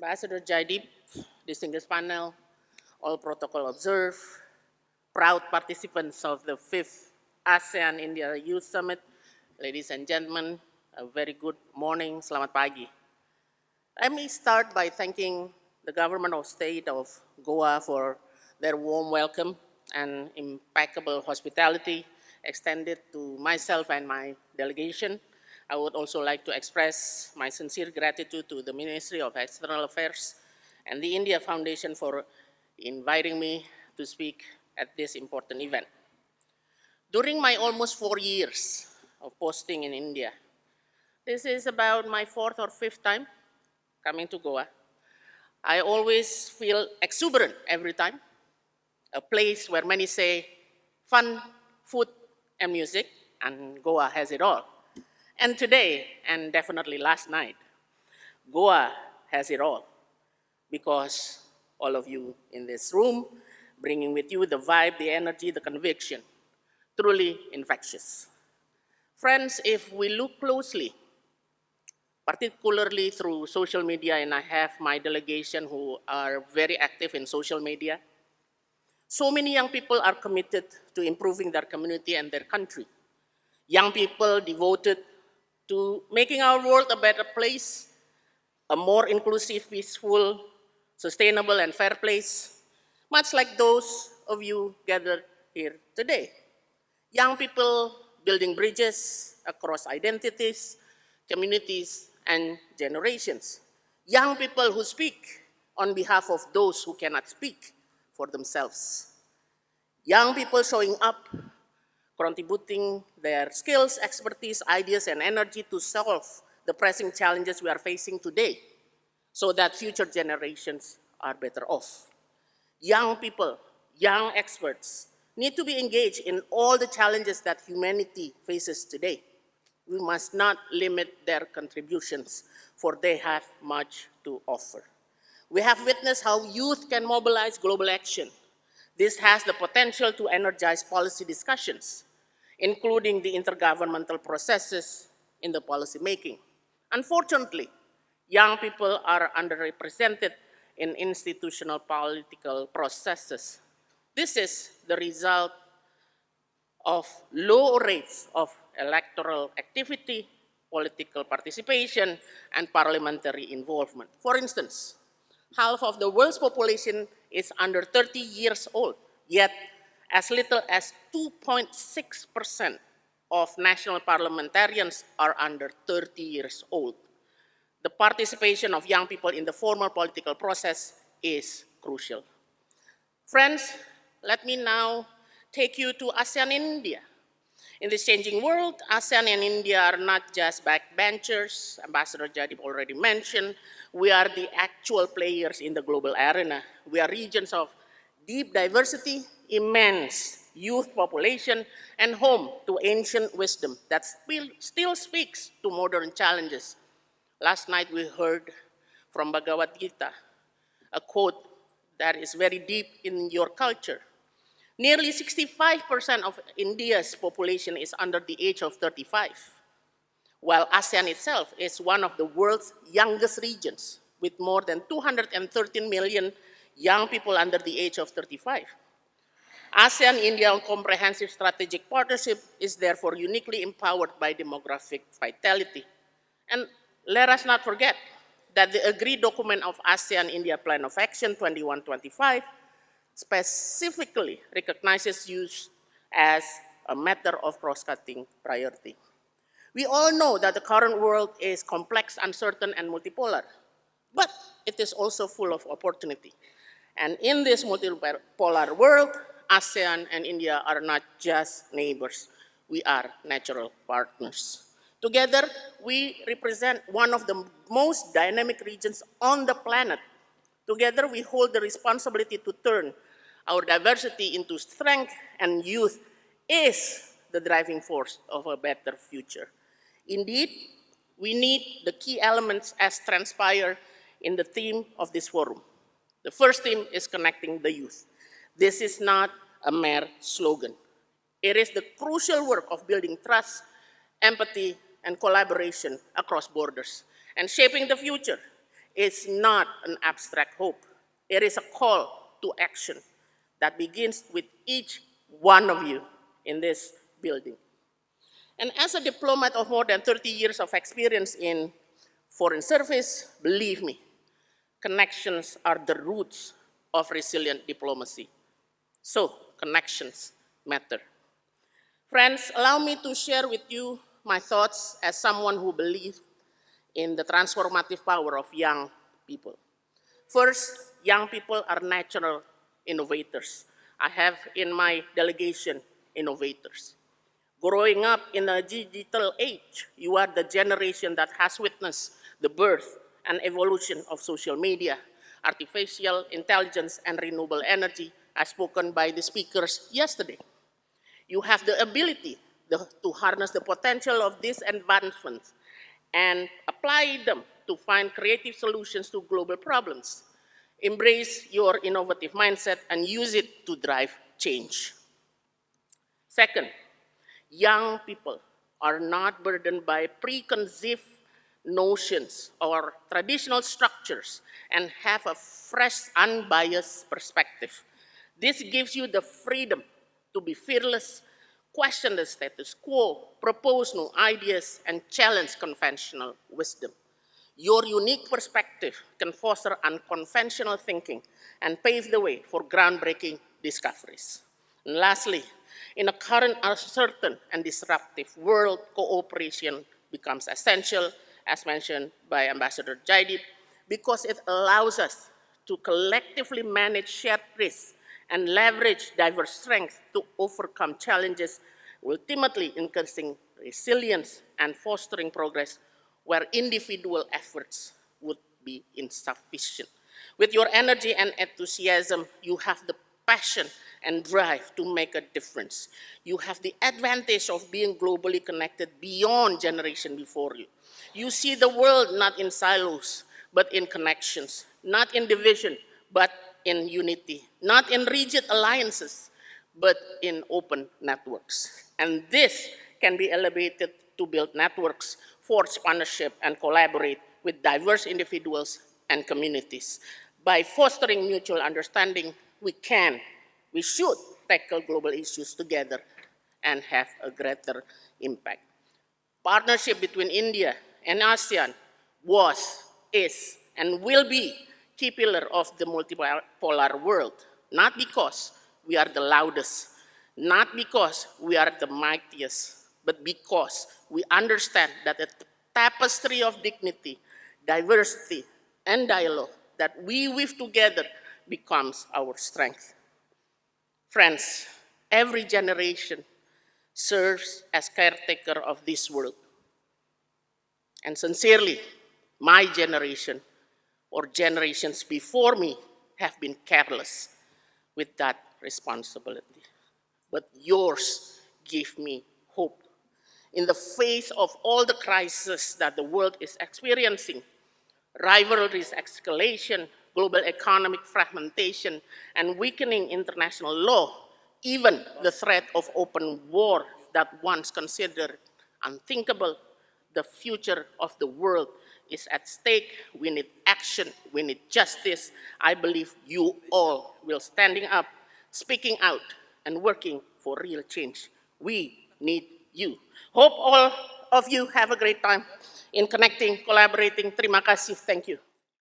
Ambassador Jaideep, distinguished panel, all protocol observed, proud participants of the 5th ASEAN-India Youth Summit, ladies and gentlemen, a very good morning, selamat pagi. Let me start by thanking the government of state of Goa for their warm welcome and impeccable hospitality extended to myself and my delegation. I would also like to express my sincere gratitude to the Ministry of External Affairs and the India Foundation for inviting me to speak at this important event. During my almost 4 years of posting in India, this is about my 4th or 5th time coming to Goa. I always feel exuberant every time, a place where many say fun, food, and music, and Goa has it all. And today, and definitely last night, Goa has it all because all of you in this room bringing with you the vibe, the energy, the conviction, truly infectious. Friends, if we look closely, particularly through social media, and I have my delegation who are very active in social media, so many young people are committed to improving their community and their country. Young people devoted to making our world a better place, a more inclusive, peaceful, sustainable, and fair place, much like those of you gathered here today. Young people building bridges across identities, communities, and generations. Young people who speak on behalf of those who cannot speak for themselves. Young people showing up, contributing their skills, expertise, ideas, and energy to solve the pressing challenges we are facing today so that future generations are better off. Young people, young experts need to be engaged in all the challenges that humanity faces today. We must not limit their contributions, for they have much to offer. We have witnessed how youth can mobilize global action. This has the potential to energize policy discussions, including the intergovernmental processes in the policy making. Unfortunately, young people are underrepresented in institutional political processes. This is the result of low rates of electoral activity, political participation, and parliamentary involvement. For instance, half of the world's population is under 30 years old, yet as little as 2.6% of national parliamentarians are under 30 years old. The participation of young people in the formal political process is crucial. Friends, let me now take you to ASEAN-India. In this changing world, ASEAN and India are not just backbenchers. Ambassador Jaideep already mentioned. We are the actual players in the global arena. We are regions of deep diversity, immense youth population, and home to ancient wisdom that still speaks to modern challenges. Last night we heard from Bhagavad Gita, a quote that is very deep in your culture. Nearly 65% of India's population is under the age of 35, while ASEAN itself is one of the world's youngest regions, with more than 213 million young people under the age of 35. ASEAN-India Comprehensive Strategic Partnership is therefore uniquely empowered by demographic vitality. And let us not forget that the agreed document of ASEAN-India Plan of Action 2125 specifically recognizes youth as a matter of cross-cutting priority. We all know that the current world is complex, uncertain, and multipolar, but it is also full of opportunity. And in this multipolar world, ASEAN and India are not just neighbors, we are natural partners. Together, we represent one of the most dynamic regions on the planet. Together, we hold the responsibility to turn our diversity into strength, and youth is the driving force of a better future. Indeed, we need the key elements as transpire in the theme of this forum. The first theme is connecting the youth. This is not a mere slogan. It is the crucial work of building trust, empathy, and collaboration across borders and shaping the future. is not an abstract hope. It is a call to action that begins with each one of you in this building. And as a diplomat of more than 30 years of experience in foreign service, believe me, connections are the roots of resilient diplomacy. So, connections matter. Friends, allow me to share with you my thoughts as someone who believes in the transformative power of young people. First, young people are natural innovators. I have in my delegation innovators. Growing up in a digital age, you are the generation that has witnessed the birth and evolution of social media, artificial intelligence, and renewable energy, as spoken by the speakers yesterday. You have the ability to harness the potential of these advancements and apply them to find creative solutions to global problems. Embrace your innovative mindset and use it to drive change. Second, young people are not burdened by preconceived notions or traditional structures and have a fresh, unbiased perspective. This gives you the freedom to be fearless, question the status quo, propose new ideas, and challenge conventional wisdom. Your unique perspective can foster unconventional thinking and pave the way for groundbreaking discoveries. And lastly, in a current uncertain and disruptive world, cooperation becomes essential, as mentioned by Ambassador Jaidip, because it allows us to collectively manage shared risks and leverage diverse strengths to overcome challenges, ultimately increasing resilience and fostering progress where individual efforts would be insufficient. With your energy and enthusiasm, you have the passion and drive to make a difference. You have the advantage of being globally connected beyond generation before you. You see the world not in silos, but in connections, not in division, but in unity, not in rigid alliances, but in open networks. And this can be elevated to build networks, forge partnership, and collaborate with diverse individuals and communities. By fostering mutual understanding, we should tackle global issues together and have a greater impact. Partnership between India and ASEAN was, is, and will be key pillar of the multipolar world, not because we are the loudest, not because we are the mightiest, but because we understand that the tapestry of dignity, diversity, and dialogue that we weave together becomes our strength. Friends, every generation serves as caretaker of this world. And sincerely, my generation or generations before me have been careless with that responsibility. But yours give me hope. In the face of all the crises that the world is experiencing, rivalries escalation, global economic fragmentation, and weakening international law, even the threat of open war that once considered unthinkable, the future of the world is at stake. We need action, we need justice. I believe you all will standing up, speaking out, and working for real change. We need you. Hope all of you have a great time in connecting, collaborating. Terima kasih. Thank you.